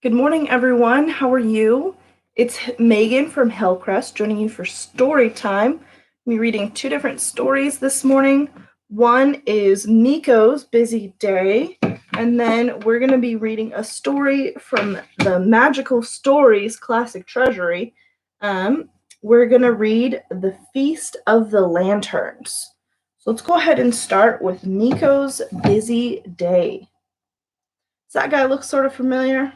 Good morning, everyone. How are you? It's Megan from Hillcrest joining you for story time. We're reading two different stories this morning. One is Nico's Busy Day, and then we're going to be reading a story from the Magical Stories Classic Treasury. We're going to read The Feast of the Lanterns. So let's go ahead and start with Nico's Busy Day. Does that guy look sort of familiar?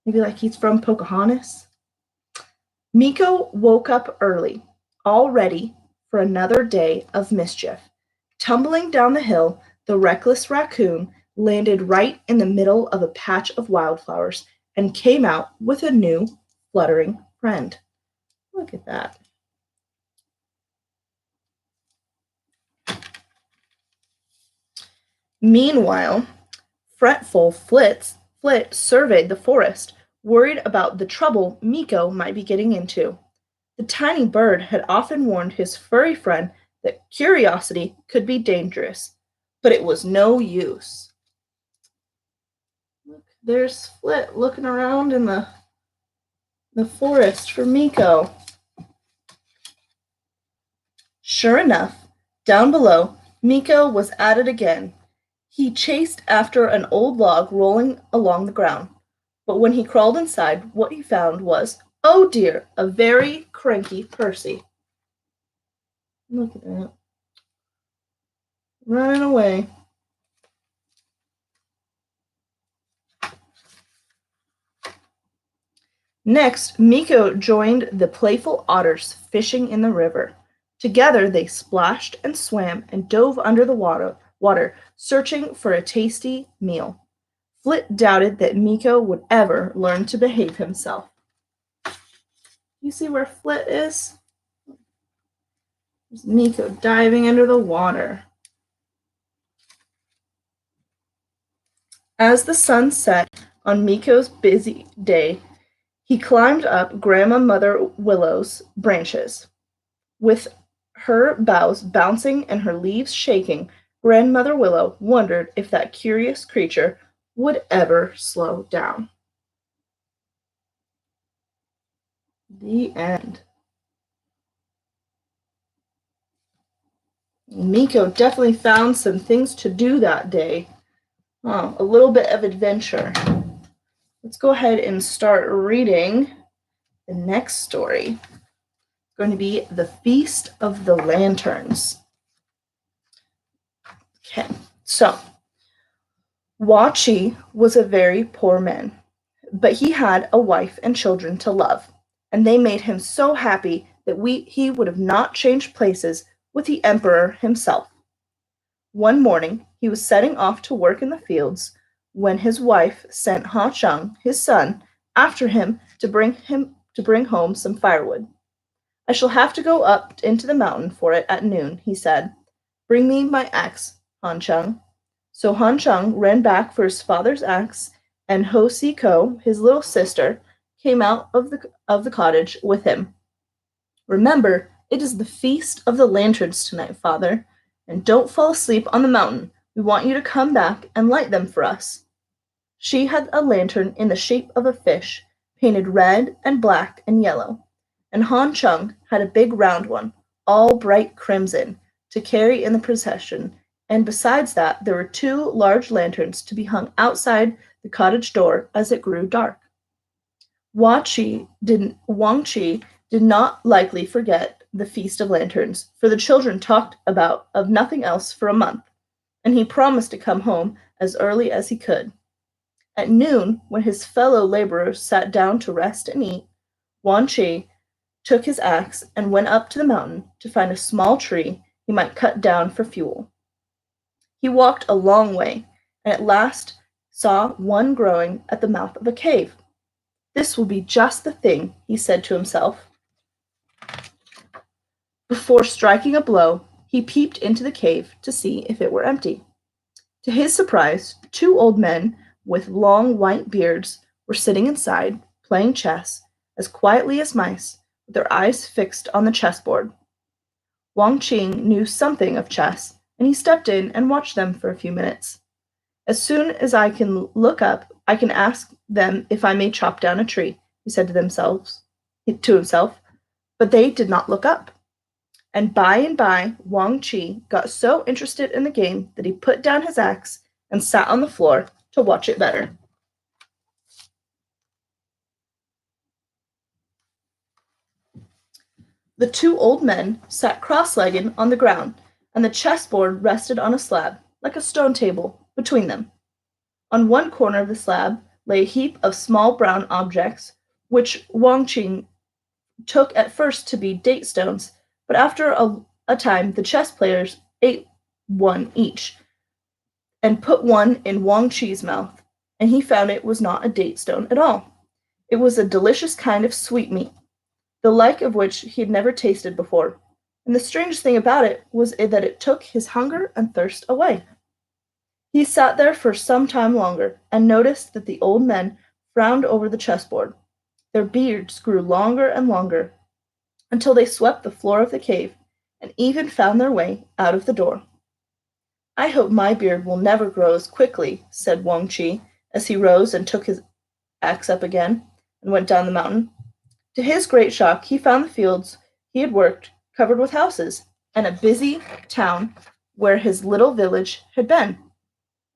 Maybe like he's from Pocahontas. Miko woke up early, all ready for another day of mischief. Tumbling down the hill, the reckless raccoon landed right in the middle of a patch of wildflowers and came out with a new, fluttering friend. Look at that. Meanwhile, fretful Flit surveyed the forest, worried about the trouble Miko might be getting into. The tiny bird had often warned his furry friend that curiosity could be dangerous, but it was no use. Look, there's Flit looking around in the forest for Miko. Sure enough, down below, Miko was at it again. He chased after an old log rolling along the ground, but when he crawled inside, what he found was, oh dear, a very cranky Percy. Look at that. Running away. Next, Miko joined the playful otters fishing in the river. Together they splashed and swam and dove under the water, searching for a tasty meal. Flit doubted that Miko would ever learn to behave himself. You see where Flit is? There's Miko diving under the water. As the sun set on Miko's busy day, he climbed up Grandma Mother Willow's branches. With her boughs bouncing and her leaves shaking, Grandmother Willow wondered if that curious creature would ever slow down. The end. Miko definitely found some things to do that day. Oh, a little bit of adventure. Let's go ahead and start reading the next story. It's going to be The Feast of the Lanterns. Okay, so Wachi was a very poor man, but he had a wife and children to love, and they made him so happy that he would have not changed places with the emperor himself. One morning he was setting off to work in the fields when his wife sent Ha Cheng, his son, after him to bring home some firewood. I shall have to go up into the mountain for it at noon, he said. Bring me my axe, Han Cheng. So Han Cheng ran back for his father's axe, and Ho Si Ko, his little sister, came out of the cottage with him. Remember, it is the Feast of the Lanterns tonight, father, and don't fall asleep on the mountain. We want you to come back and light them for us. She had a lantern in the shape of a fish, painted red and black and yellow, and Han Cheng had a big round one, all bright crimson, to carry in the procession, and besides that there were two large lanterns to be hung outside the cottage door as it grew dark. Wang Qi did not likely forget the Feast of Lanterns, for the children talked about of nothing else for a month, and he promised to come home as early as he could. At noon, when his fellow laborers sat down to rest and eat, Wang Qi took his axe and went up to the mountain to find a small tree he might cut down for fuel. He walked a long way, and at last saw one growing at the mouth of a cave. This will be just the thing, he said to himself. Before striking a blow, he peeped into the cave to see if it were empty. To his surprise, two old men with long white beards were sitting inside, playing chess, as quietly as mice, with their eyes fixed on the chessboard. Wang Qing knew something of chess, and he stepped in and watched them for a few minutes. As soon as I can look up, I can ask them if I may chop down a tree, he said to himself, but they did not look up. And by, Wang Chi got so interested in the game that he put down his axe and sat on the floor to watch it better. The two old men sat cross-legged on the ground, and the chessboard rested on a slab, like a stone table, between them. On one corner of the slab lay a heap of small brown objects, which Wang Qing took at first to be date stones, but after a time the chess players ate one each and put one in Wang Chi's mouth, and he found it was not a date stone at all. It was a delicious kind of sweetmeat, the like of which he had never tasted before, and the strangest thing about it was that it took his hunger and thirst away. He sat there for some time longer, and noticed that the old men frowned over the chessboard. Their beards grew longer and longer, until they swept the floor of the cave, and even found their way out of the door. I hope my beard will never grow as quickly, said Wang Chi, as he rose and took his axe up again, and went down the mountain. To his great shock, he found the fields he had worked covered with houses, and a busy town where his little village had been.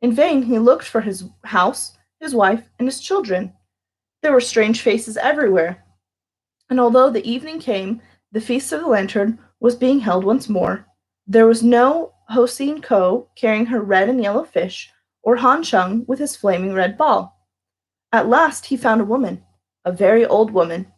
In vain he looked for his house, his wife, and his children. There were strange faces everywhere, and although the evening came, the Feast of the Lantern was being held once more. There was no Ho Sin Ko carrying her red and yellow fish, or Han Chung with his flaming red ball. At last he found a woman, a very old woman,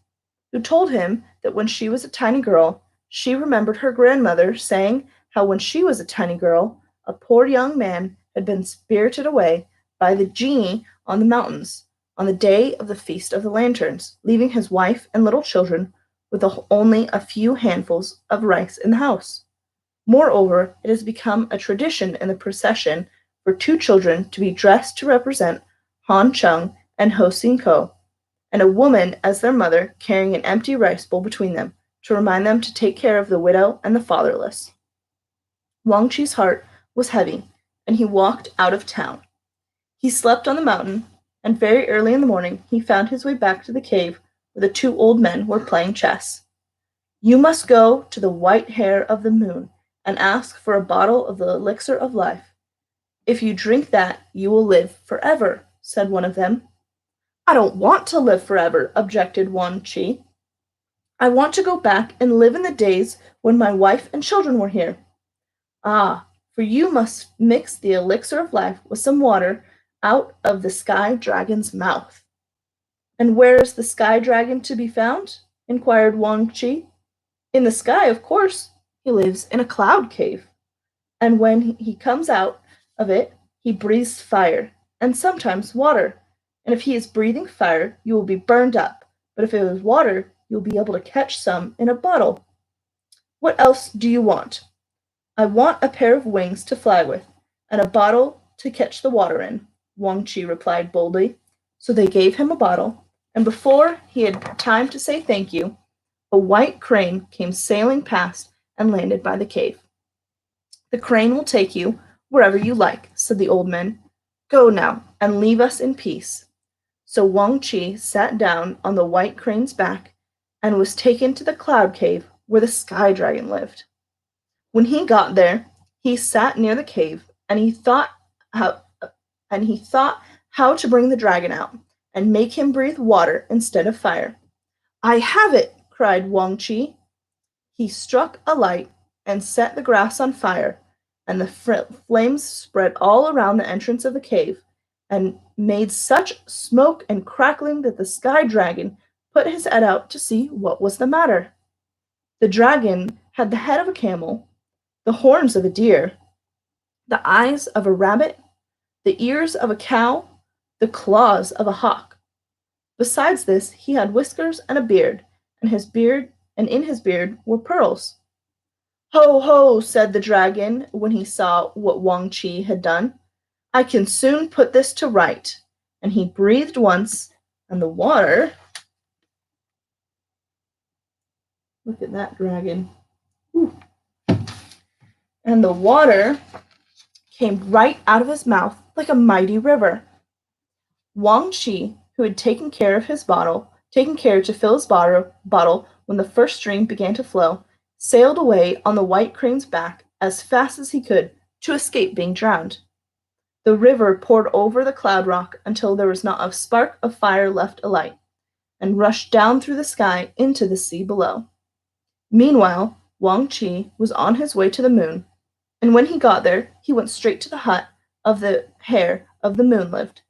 who told him that when she was a tiny girl, she remembered her grandmother saying how when she was a tiny girl, a poor young man had been spirited away by the genie on the mountains on the day of the Feast of the Lanterns, leaving his wife and little children with only a few handfuls of rice in the house. Moreover, it has become a tradition in the procession for two children to be dressed to represent Han Chung and Ho Sin Ko, and a woman as their mother carrying an empty rice bowl between them to remind them to take care of the widow and the fatherless. Wang Chi's heart was heavy, and he walked out of town. He slept on the mountain, and very early in the morning he found his way back to the cave where the two old men were playing chess. You must go to the white hair of the moon and ask for a bottle of the elixir of life. If you drink that, you will live forever, said one of them. I don't want to live forever, objected Wang Chi. I want to go back and live in the days when my wife and children were here. Ah, for you must mix the elixir of life with some water out of the sky dragon's mouth. And where is the sky dragon to be found? Inquired Wang Chi. In the sky, of course. He lives in a cloud cave. And when he comes out of it, he breathes fire, and sometimes water. And if he is breathing fire, you will be burned up. But if it is water, you'll be able to catch some in a bottle. What else do you want? I want a pair of wings to fly with, and a bottle to catch the water in, Wang Chi replied boldly. So they gave him a bottle, and before he had time to say thank you, a white crane came sailing past and landed by the cave. The crane will take you wherever you like, said the old man. Go now, and leave us in peace. So Wang Chi sat down on the white crane's back and was taken to the cloud cave where the sky dragon lived. When he got there, he sat near the cave, and he thought how to bring the dragon out and make him breathe water instead of fire. I have it, cried Wang Chi. He struck a light and set the grass on fire, and the flames spread all around the entrance of the cave and made such smoke and crackling that the sky dragon put his head out to see what was the matter. The dragon had the head of a camel, the horns of a deer, the eyes of a rabbit, the ears of a cow, the claws of a hawk. Besides this, he had whiskers and a beard, and in his beard were pearls. Ho, ho, said the dragon when he saw what Wang Chi had done. I can soon put this to right. And he breathed once, and the water. Look at that dragon. Ooh. And the water came right out of his mouth like a mighty river. Wang Chi, who had taken care to fill his bottle when the first stream began to flow, sailed away on the white crane's back as fast as he could to escape being drowned. The river poured over the cloud rock until there was not a spark of fire left alight, and rushed down through the sky into the sea below. Meanwhile, Wang Chi was on his way to the moon, and when he got there, he went straight to the hut of the hare of the moon lived,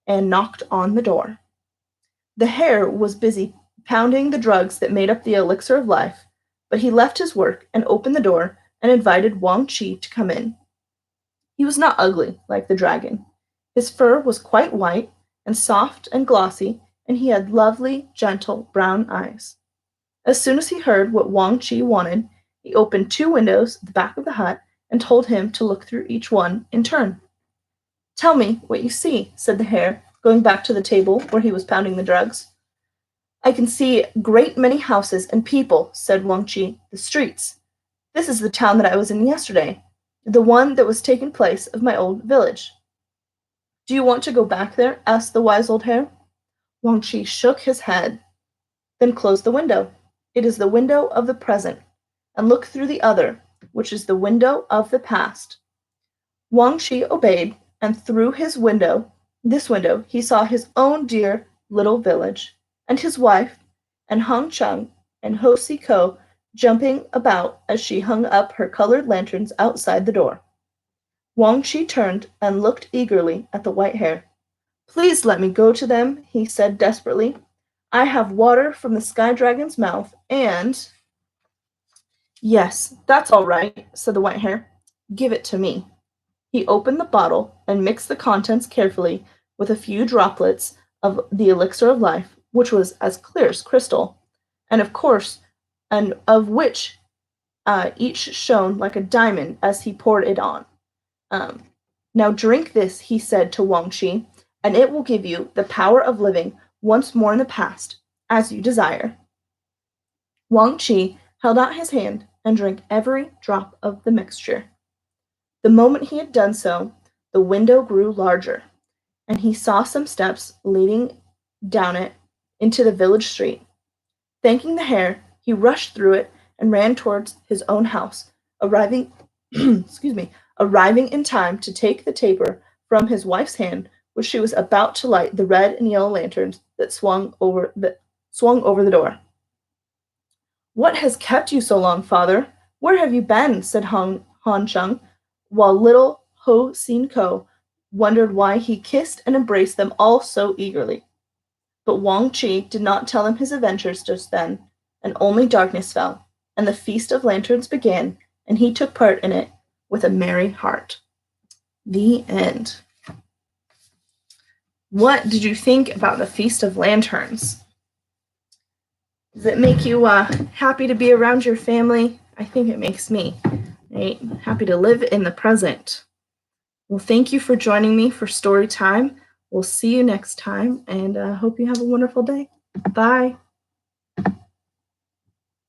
and knocked on the door. The hare was busy pounding the drugs that made up the elixir of life, but he left his work and opened the door and invited Wang Chi to come in. He was not ugly like the dragon. His fur was quite white and soft and glossy, and he had lovely, gentle brown eyes. As soon as he heard what Wang Chi wanted, he opened 2 windows at the back of the hut and told him to look through each one in turn. "Tell me what you see," said the hare, going back to the table where he was pounding the drugs. "I can see a great many houses and people," said Wang Chi. "The streets. This is the town that I was in yesterday, the one that was taking place of my old village." "Do you want to go back there?" asked the wise old hare. Wang Chi shook his head. "Then close the window. It is the window of the present, and look through the other, which is the window of the past." Wang Chi obeyed, and through this window, he saw his own dear little village, and his wife, and Hong Chung and Ho Si Ko jumping about as she hung up her colored lanterns outside the door. Wang Chi turned and looked eagerly at the white hare. "Please let me go to them," he said desperately. "I have water from the sky dragon's mouth, and—" "Yes, that's all right," said the white hare. "Give it to me." He opened the bottle and mixed the contents carefully with a few droplets of the elixir of life, which was as clear as crystal, and of which each shone like a diamond as he poured it on. "Now drink this," he said to Wang Chi, "and it will give you the power of living once more in the past, as you desire." Wang Chi held out his hand and drank every drop of the mixture. The moment he had done so, the window grew larger, and he saw some steps leading down it into the village street. Thanking the hare, he rushed through it and ran towards his own house, arriving in time to take the taper from his wife's hand, which she was about to light the red and yellow lanterns that swung over the door. "What has kept you so long, father? Where have you been?" said Han Chung, while little Ho Sin Ko wondered why he kissed and embraced them all so eagerly. But Wang Chi did not tell him his adventures just then, and only darkness fell, and the Feast of Lanterns began, and he took part in it with a merry heart. The end. What did you think about the Feast of Lanterns? Does it make you happy to be around your family? I think it makes me, right? Happy to live in the present. Well, thank you for joining me for story time. We'll see you next time, and hope you have a wonderful day. Bye.